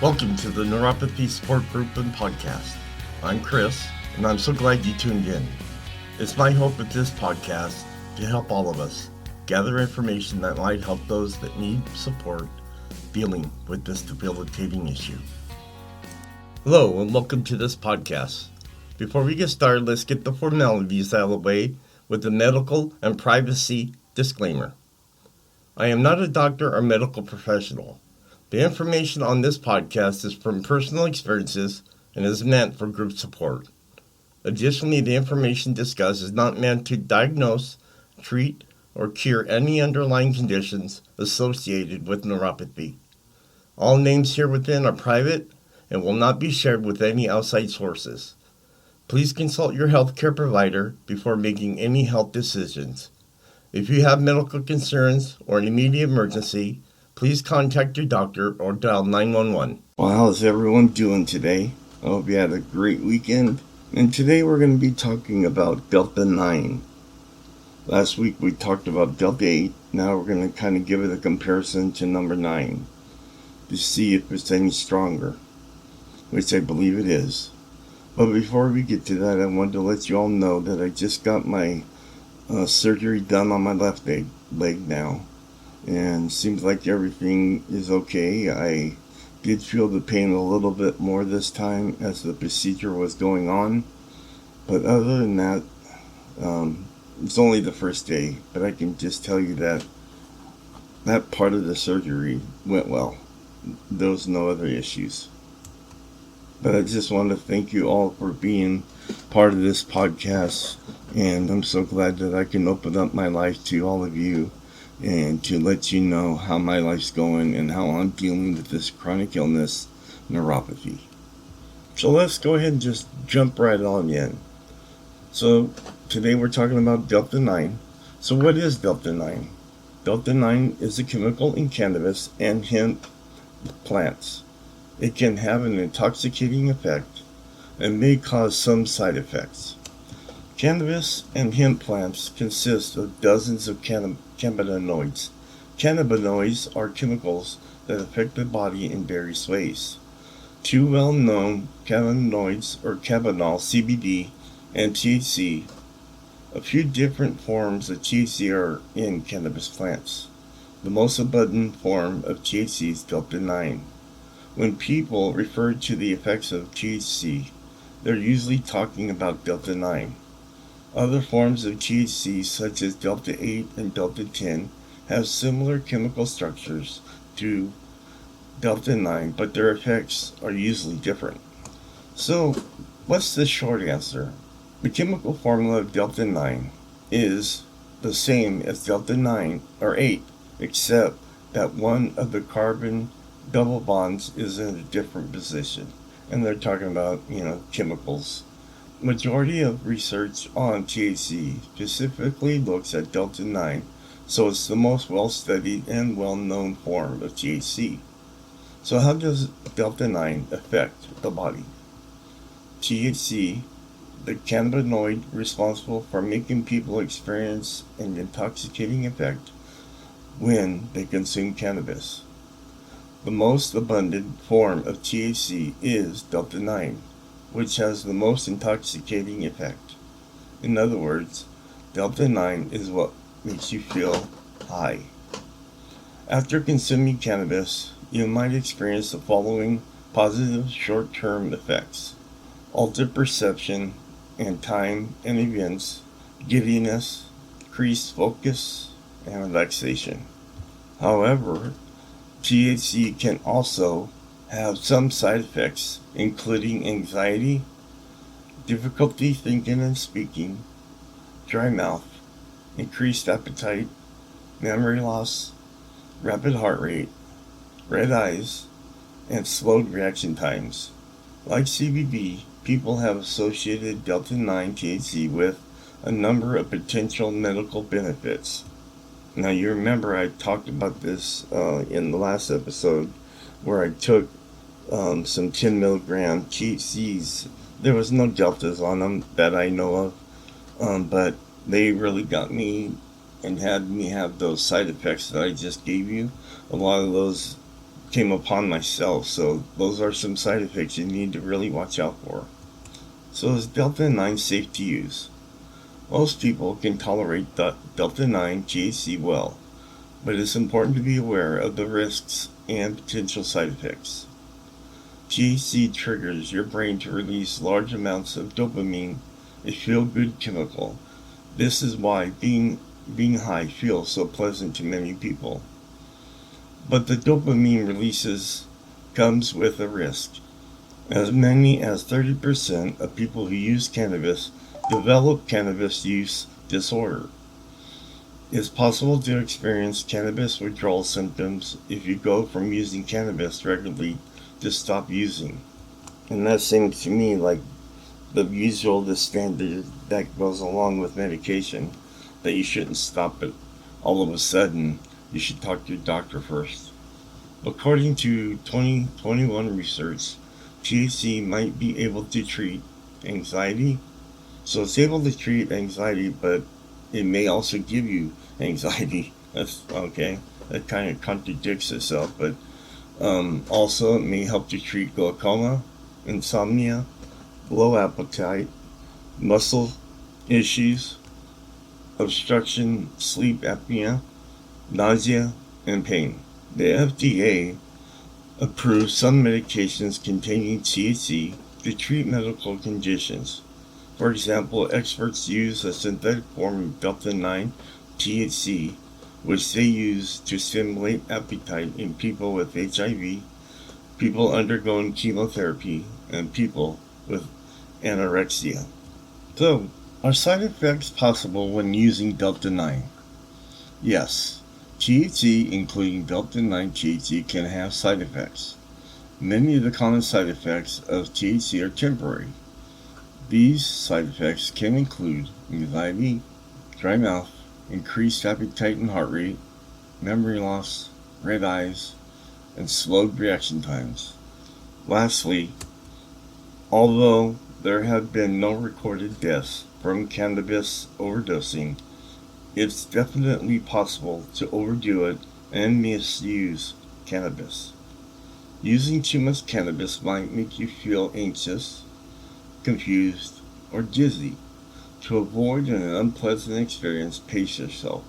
Welcome to the Neuropathy Support Group and Podcast. I'm Chris, and I'm so glad you tuned in. It's my hope with this podcast to help all of us gather information that might help those that need support dealing with this debilitating issue. Hello, and welcome to this podcast. Before we get started, let's get the formalities out of the way with the medical and privacy disclaimer. I am not a doctor or medical professional. The information on this podcast is from personal experiences and is meant for group support. Additionally, the information discussed is not meant to diagnose, treat, or cure any underlying conditions associated with neuropathy. All names here within are private and will not be shared with any outside sources. Please consult your healthcare provider before making any health decisions. If you have medical concerns or an immediate emergency, please contact your doctor or dial 911. Well, how's everyone doing today? I hope you had a great weekend. And today we're going to be talking about Delta 9. Last week we talked about Delta 8. Now we're going to kind of give it a comparison to number 9 to see if it's any stronger, which I believe it is. But before we get to that, I wanted to let you all know that I just got my surgery done on my left leg now. And seems like everything is okay. I did feel the pain a little bit more this time as the procedure was going on. But other than that, it's only the first day. But I can just tell you that that part of the surgery went well. There was no other issues. But I just want to thank you all for being part of this podcast. And I'm so glad that I can open up my life to all of you and to let you know how my life's going and how I'm dealing with this chronic illness, neuropathy. So let's go ahead and just jump right on in. So today we're talking about Delta 9. So what is Delta 9? Delta 9 is a chemical in cannabis and hemp plants. It can have an intoxicating effect and may cause some side effects. Cannabis and hemp plants consist of dozens of cannabinoids. Cannabinoids are chemicals that affect the body in various ways. Two well-known cannabinoids are cannabinol, CBD, and THC. A few different forms of THC are in cannabis plants. The most abundant form of THC is Delta 9. When people refer to the effects of THC, they're usually talking about Delta 9. Other forms of THC, such as Delta 8 and Delta 10, have similar chemical structures to Delta 9, but their effects are usually different. So, what's the short answer? The chemical formula of Delta 9 is the same as Delta 9 or 8, except that one of the carbon double bonds is in a different position. And they're talking about, chemicals. Majority of research on THC specifically looks at Delta 9, so it's the most well-studied and well-known form of THC. So how does Delta 9 affect the body? THC, the cannabinoid responsible for making people experience an intoxicating effect when they consume cannabis. The most abundant form of THC is Delta 9, which has the most intoxicating effect. In other words, Delta 9 is what makes you feel high. After consuming cannabis, you might experience the following positive short-term effects: altered perception and time and events, giddiness, increased focus, and relaxation. However, THC can also have some side effects, including anxiety, difficulty thinking and speaking, dry mouth, increased appetite, memory loss, rapid heart rate, red eyes, and slowed reaction times. Like CBD, people have associated Delta 9 THC with a number of potential medical benefits. Now you remember I talked about this in the last episode where I took some 10 milligram THCs. There was no deltas on them that I know of, but they really got me and had me have those side effects that I just gave you. A lot of those came upon myself, so those are some side effects you need to really watch out for. So is Delta 9 safe to use? Most people can tolerate the Delta 9 THC well, but it's important to be aware of the risks and potential side effects. THC triggers your brain to release large amounts of dopamine, a feel-good chemical. This is why being high feels so pleasant to many people. But the dopamine releases comes with a risk. As many as 30% of people who use cannabis develop cannabis use disorder. It's possible to experience cannabis withdrawal symptoms if you go from using cannabis regularly to stop using. And that seems to me like the standard that goes along with medication, that you shouldn't stop it all of a sudden. You should talk to your doctor first. According to 2021 research, THC might be able to treat anxiety. So it's able to treat anxiety, but it may also give you anxiety. That's okay. That kind of contradicts itself, but also it may help to treat glaucoma, insomnia, low appetite, muscle issues, obstruction, sleep apnea, nausea, and pain. The FDA approved some medications containing THC to treat medical conditions. For example, experts use a synthetic form of Delta 9 THC, which they use to stimulate appetite in people with HIV, people undergoing chemotherapy, and people with anorexia. So, are side effects possible when using Delta 9? Yes. THC, including Delta 9 THC, can have side effects. Many of the common side effects of THC are temporary. These side effects can include anxiety, dry mouth, increased appetite and heart rate, memory loss, red eyes, and slowed reaction times. Lastly, although there have been no recorded deaths from cannabis overdosing, it's definitely possible to overdo it and misuse cannabis. Using too much cannabis might make you feel anxious, confused, or dizzy. To avoid an unpleasant experience, pace yourself.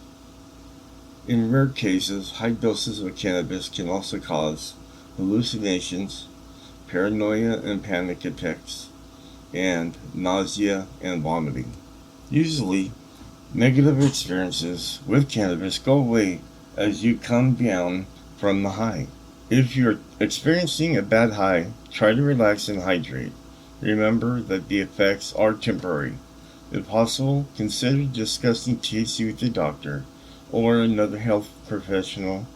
In rare cases, high doses of cannabis can also cause hallucinations, paranoia and panic attacks, and nausea and vomiting. Usually, negative experiences with cannabis go away as you come down from the high. If you're experiencing a bad high, try to relax and hydrate. Remember that the effects are temporary. If possible, consider discussing THC with a doctor or another health professional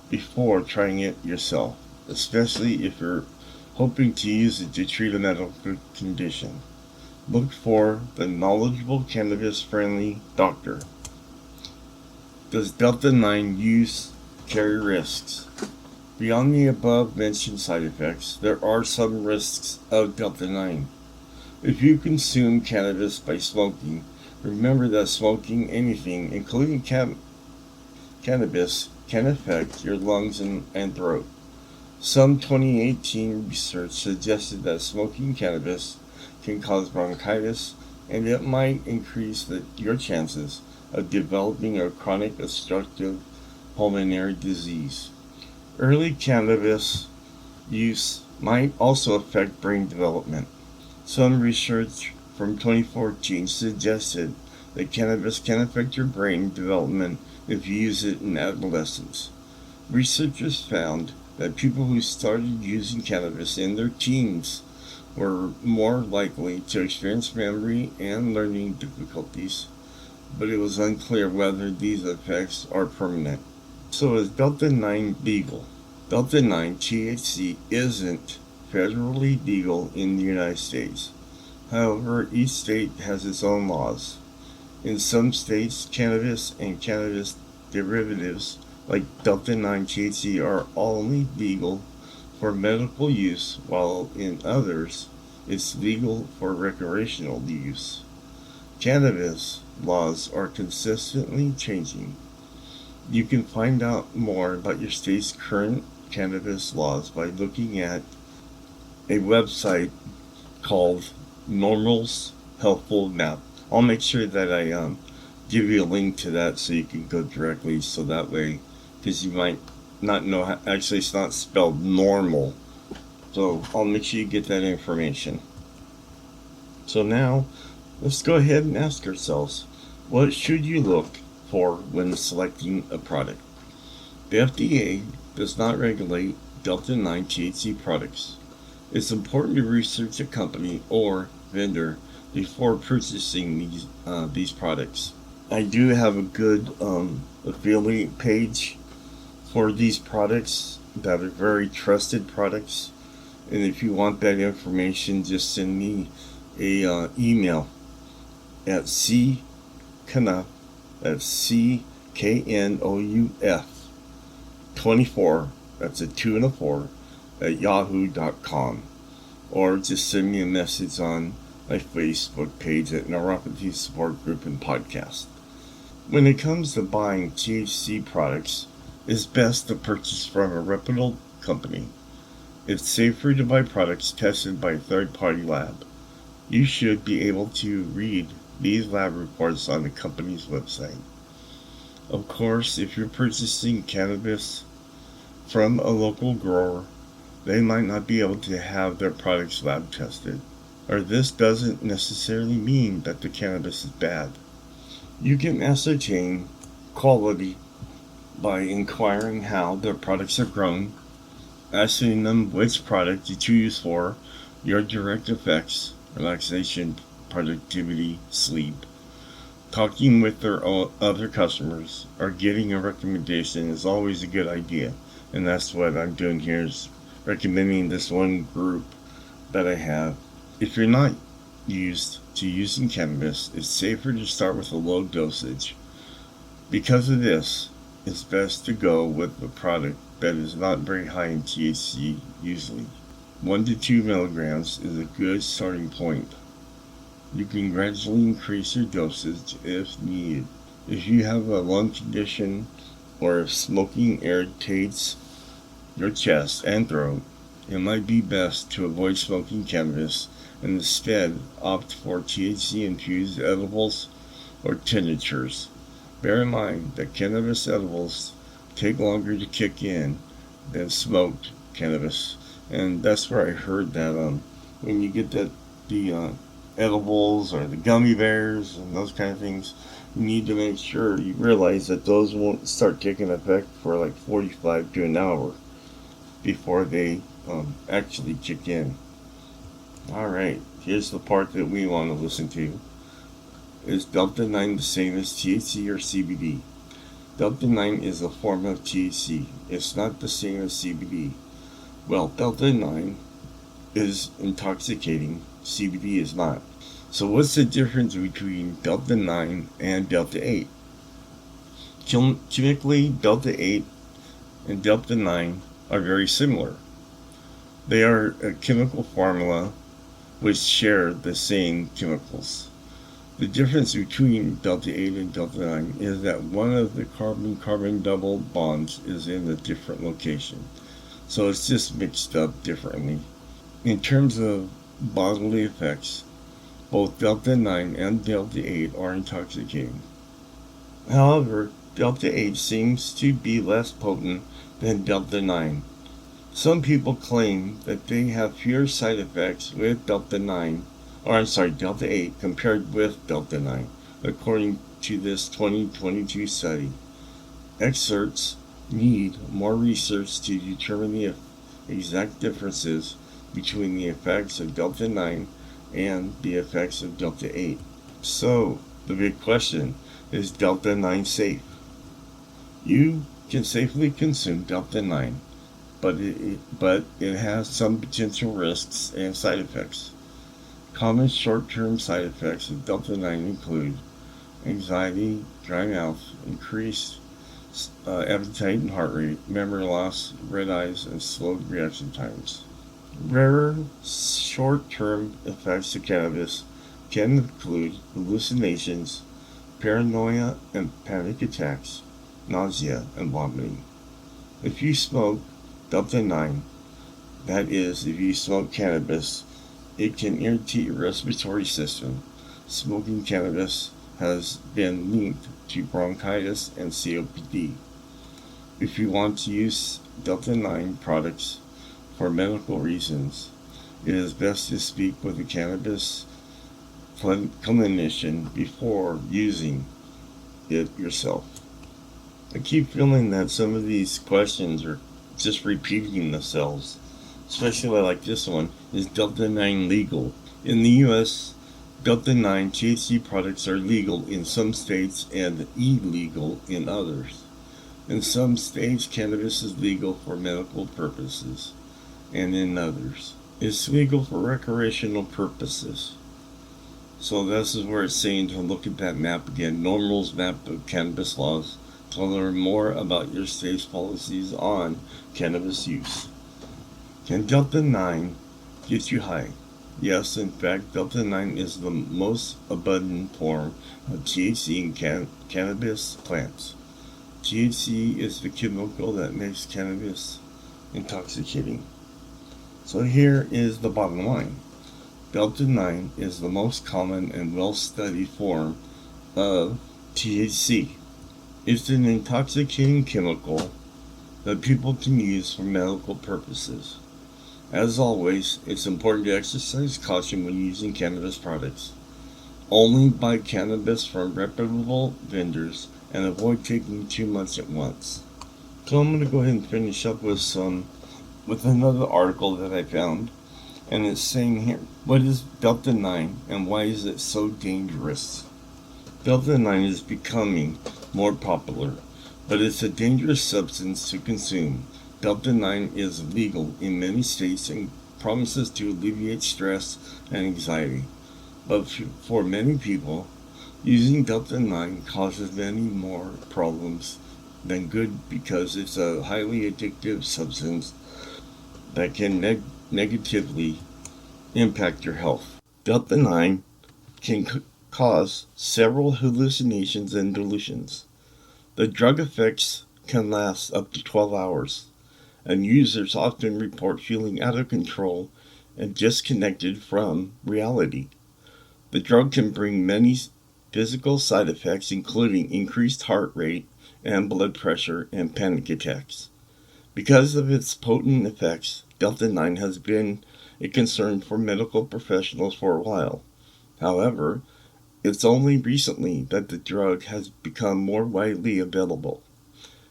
before trying it yourself, especially if you're hoping to use it to treat a medical condition. Look for the knowledgeable cannabis-friendly doctor. Does Delta 9 use carry risks? Beyond the above mentioned side effects, there are some risks of Delta 9. If you consume cannabis by smoking, remember that smoking anything, including cannabis, can affect your lungs and throat. Some 2018 research suggested that smoking cannabis can cause bronchitis, and it might increase your chances of developing a chronic obstructive pulmonary disease. Early cannabis use might also affect brain development. Some research from 2014 suggested that cannabis can affect your brain development if you use it in adolescence. Researchers found that people who started using cannabis in their teens were more likely to experience memory and learning difficulties, but it was unclear whether these effects are permanent. So is Delta 9 legal? Delta 9 THC isn't federally legal in the United States. However, each state has its own laws. In some states, cannabis and cannabis derivatives like Delta 9 THC are only legal for medical use, while in others, it's legal for recreational use. Cannabis laws are consistently changing. You can find out more about your state's current cannabis laws by looking at a website called Normal's Helpful Map. I'll make sure that I give you a link to that so you can go directly, so that way, because you might not know how, actually it's not spelled normal, so I'll make sure you get that information. So now let's go ahead and ask ourselves, what should you look for when selecting a product? The FDA does not regulate Delta-9 THC products. It's important to research a company or vendor before purchasing these products. I do have a good affiliate page for these products that are very trusted products, and if you want that information, just send me a email at cknouf, that's CKNOUF 24, that's a 2 and a 4, at yahoo.com, or just send me a message on my Facebook page at Neuropathy Support Group and Podcast. When it comes to buying THC products, it's best to purchase from a reputable company. It's safer to buy products tested by a third-party lab. You should be able to read these lab reports on the company's website. Of course, if you're purchasing cannabis from a local grower, they might not be able to have their products lab tested, or this doesn't necessarily mean that the cannabis is bad. You can ascertain quality by inquiring how their products are grown, asking them which product to choose for your direct effects, relaxation, productivity, sleep. Talking with their other customers or getting a recommendation is always a good idea, and that's what I'm doing here, is recommending this one group that I have. If you're not used to using cannabis, it's safer to start with a low dosage. Because of this, it's best to go with a product that is not very high in THC usually. 1 to 2 milligrams is a good starting point. You can gradually increase your dosage if needed. If you have a lung condition or if smoking irritates your chest and throat, it might be best to avoid smoking cannabis and instead opt for THC-infused edibles or tinctures. Bear in mind that cannabis edibles take longer to kick in than smoked cannabis, and that's where I heard that when you get the edibles or the gummy bears and those kind of things, you need to make sure you realize that those won't start taking effect for like 45 to an hour before they actually kick in. Alright, here's the part that we want to listen to. Is Delta-9 the same as THC or CBD? Delta-9 is a form of THC. It's not the same as CBD. Well, Delta-9 is intoxicating, CBD is not. So what's the difference between Delta-9 and Delta-8? Chemically, Delta-8 and Delta-9 are very similar. They are a chemical formula which share the same chemicals. The difference between Delta-8 and Delta-9 is that one of the carbon-carbon double bonds is in a different location. So it's just mixed up differently. In terms of bodily effects, both Delta-9 and Delta-8 are intoxicating. However, Delta-8 seems to be less potent than Delta-9. Some people claim that they have fewer side effects with Delta-8 compared with Delta-9, according to this 2022 study. Experts need more research to determine the exact differences between the effects of Delta-9 and the effects of Delta-8. So, the big question, is Delta-9 safe? You can safely consume Delta-9, but it has some potential risks and side effects. Common short-term side effects of Delta-9 include anxiety, dry mouth, increased appetite and heart rate, memory loss, red eyes, and slowed reaction times. Rarer short-term effects of cannabis can include hallucinations, paranoia and panic attacks, nausea, and vomiting. If you smoke, Delta 9, that is, if you smoke cannabis, it can irritate your respiratory system. Smoking cannabis has been linked to bronchitis and COPD. If you want to use Delta 9 products for medical reasons, it is best to speak with a cannabis clinician before using it yourself. I keep feeling that some of these questions are just repeating themselves, especially like this one. Is Delta 9 legal? In the US, Delta 9 THC products are legal in some states and illegal in others. In some states, cannabis is legal for medical purposes, and in others, it's legal for recreational purposes. So this is where it's saying to look at that map again, NORML's map of cannabis laws, to learn more about your state's policies on cannabis use. Can Delta 9 get you high? Yes, in fact, Delta 9 is the most abundant form of THC in cannabis plants. THC is the chemical that makes cannabis intoxicating. So here is the bottom line. Delta 9 is the most common and well-studied form of THC. It's an intoxicating chemical that people can use for medical purposes. As always, it's important to exercise caution when using cannabis products. Only buy cannabis from reputable vendors and avoid taking too much at once. So I'm going to go ahead and finish up with another article that I found, and it's saying here, what is Delta 9 and why is it so dangerous? Delta 9 is becoming more popular, but it's a dangerous substance to consume. Delta 9 is legal in many states and promises to alleviate stress and anxiety. But for many people, using Delta 9 causes many more problems than good because it's a highly addictive substance that can negatively impact your health. Delta 9 can cause several hallucinations and delusions. The drug effects can last up to 12 hours, and users often report feeling out of control and disconnected from reality. The drug can bring many physical side effects, including increased heart rate and blood pressure and panic attacks. Because of its potent effects, Delta 9 has been a concern for medical professionals for a while. However, it's only recently that the drug has become more widely available.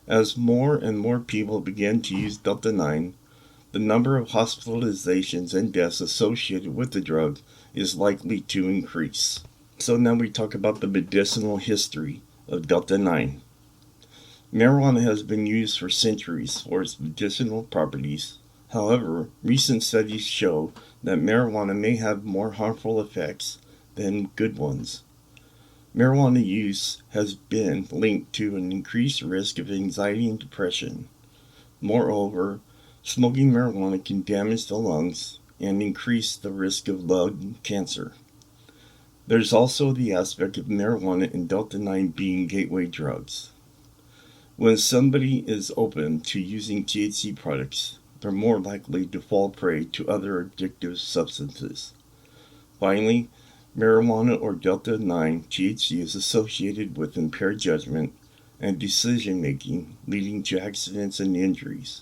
As more and more people begin to use Delta 9, the number of hospitalizations and deaths associated with the drug is likely to increase. So now we talk about the medicinal history of Delta 9. Marijuana has been used for centuries for its medicinal properties. However, recent studies show that marijuana may have more harmful effects than good ones. Marijuana use has been linked to an increased risk of anxiety and depression. Moreover, smoking marijuana can damage the lungs and increase the risk of lung cancer. There's also the aspect of marijuana and Delta 9 being gateway drugs. When somebody is open to using THC products, they're more likely to fall prey to other addictive substances. Finally, marijuana or Delta 9 THC is associated with impaired judgment and decision making, leading to accidents and injuries.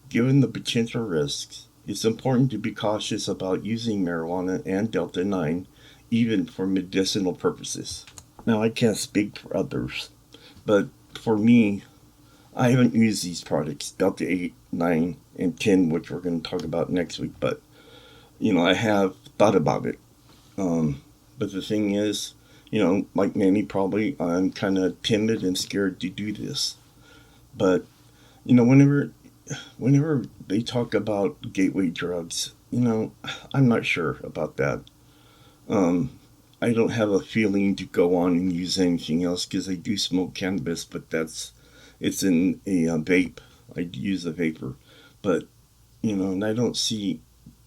Given the potential risks, it's important to be cautious about using marijuana and Delta 9, even for medicinal purposes. Now, I can't speak for others, but for me, I haven't used these products, Delta 8, 9, and 10, which we're going to talk about next week, but, I have thought about it. But the thing is, like many probably, I'm kind of timid and scared to do this. But, whenever they talk about gateway drugs, I'm not sure about that. I don't have a feeling to go on and use anything else because I do smoke cannabis, but it's in a vape. I use a vapor, but, and I don't see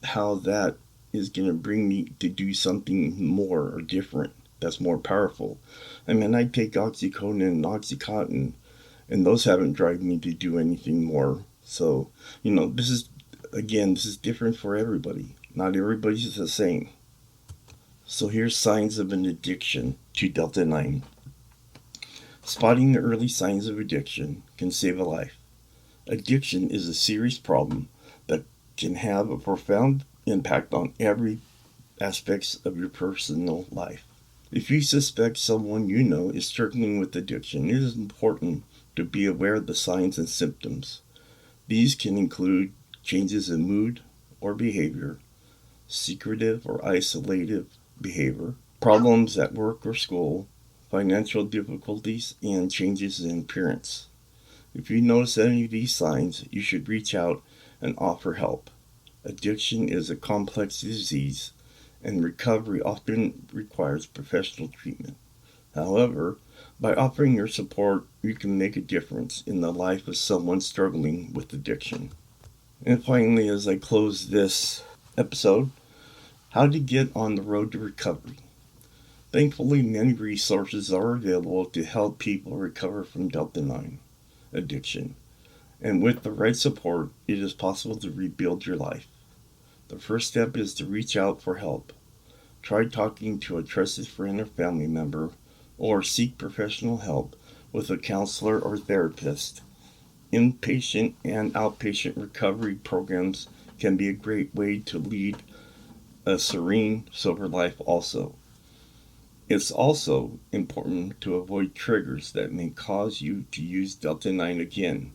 how that is going to bring me to do something more or different that's more powerful. I mean, I take Oxycodone and Oxycontin, and those haven't driven me to do anything more So, this is different for everybody. Not everybody's the same. So here's signs of an addiction to Delta 9. Spotting the early signs of addiction can save a life. Addiction is a serious problem that can have a profound impact on every aspects of your personal life. If you suspect someone you know is struggling with addiction, it is important to be aware of the signs and symptoms. These can include changes in mood or behavior, secretive or isolated behavior, problems at work or school, financial difficulties, and changes in appearance. If you notice any of these signs, you should reach out and offer help. Addiction is a complex disease, and recovery often requires professional treatment. However, by offering your support, you can make a difference in the life of someone struggling with addiction. And finally, as I close this episode, how to get on the road to recovery. Thankfully, many resources are available to help people recover from Delta 9 addiction. And with the right support, it is possible to rebuild your life. The first step is to reach out for help. Try talking to a trusted friend or family member, or seek professional help with a counselor or therapist. Inpatient and outpatient recovery programs can be a great way to lead a serene, sober life also. It's also important to avoid triggers that may cause you to use Delta 9 again.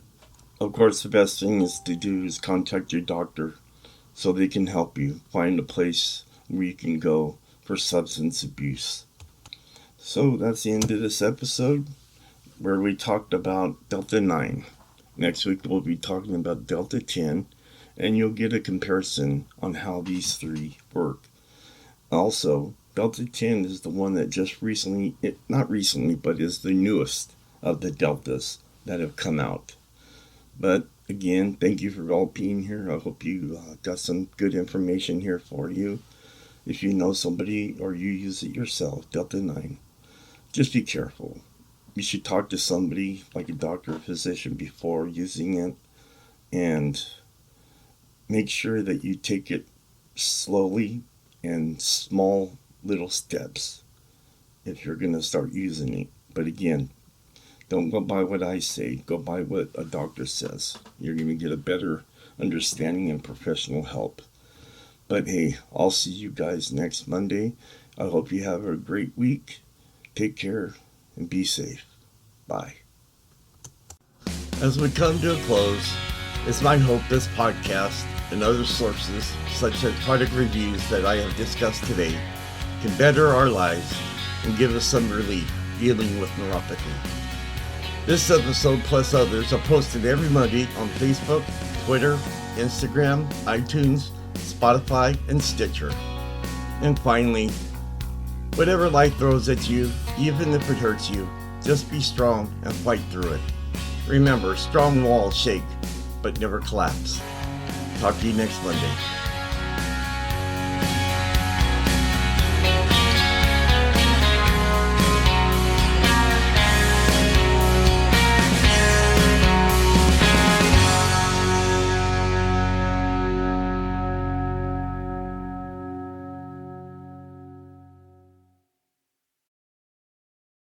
Of course, the best thing to do is contact your doctor so they can help you find a place where you can go for substance abuse. So that's the end of this episode where we talked about Delta 9. Next week we'll be talking about Delta 10, and you'll get a comparison on how these three work. Also, Delta 10 is the one that but is the newest of the Deltas that have come out. But again, thank you for all being here. I hope you got some good information here for you. If you know somebody or you use it yourself, Delta 9, just be careful. You should talk to somebody like a doctor or physician before using it, and make sure that you take it slowly and small little steps if you're going to start using it. But again, don't go by what I say, go by what a doctor says. You're going to get a better understanding and professional help. But hey, I'll see you guys next Monday. I hope you have a great week. Take care and be safe. Bye. As we come to a close, it's my hope this podcast and other sources, such as product reviews that I have discussed today, can better our lives and give us some relief dealing with neuropathy. This episode plus others are posted every Monday on Facebook, Twitter, Instagram, iTunes, Spotify, and Stitcher. And finally, whatever life throws at you, even if it hurts you, just be strong and fight through it. Remember, strong walls shake, but never collapse. Talk to you next Monday.